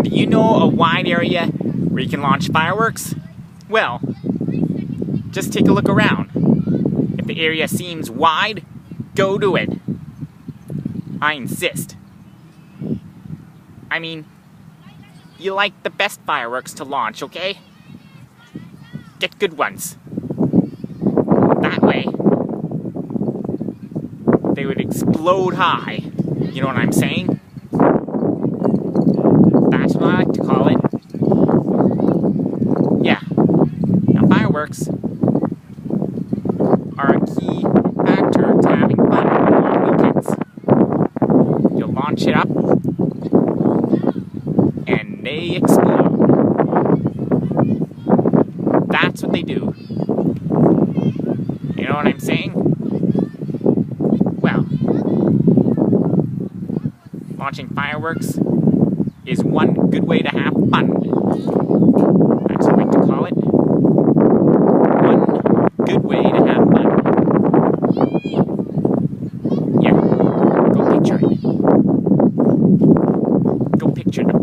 Do you know a wide area where you can launch fireworks? Well, just take a look around. If the area seems wide, go to it. I insist. I mean, you like the best fireworks to launch, okay? Get good ones. That way, they would explode high. You know what I'm saying? That's what I like to call it. Yeah. Now, fireworks are a key factor to having fun on weekends. You'll launch it up, and they explode. That's what they do. You know what I'm saying? Well, launching fireworks is one good way to have fun. That's what I like to call it. One good way to have fun. Yeah, go picture it. Go picture the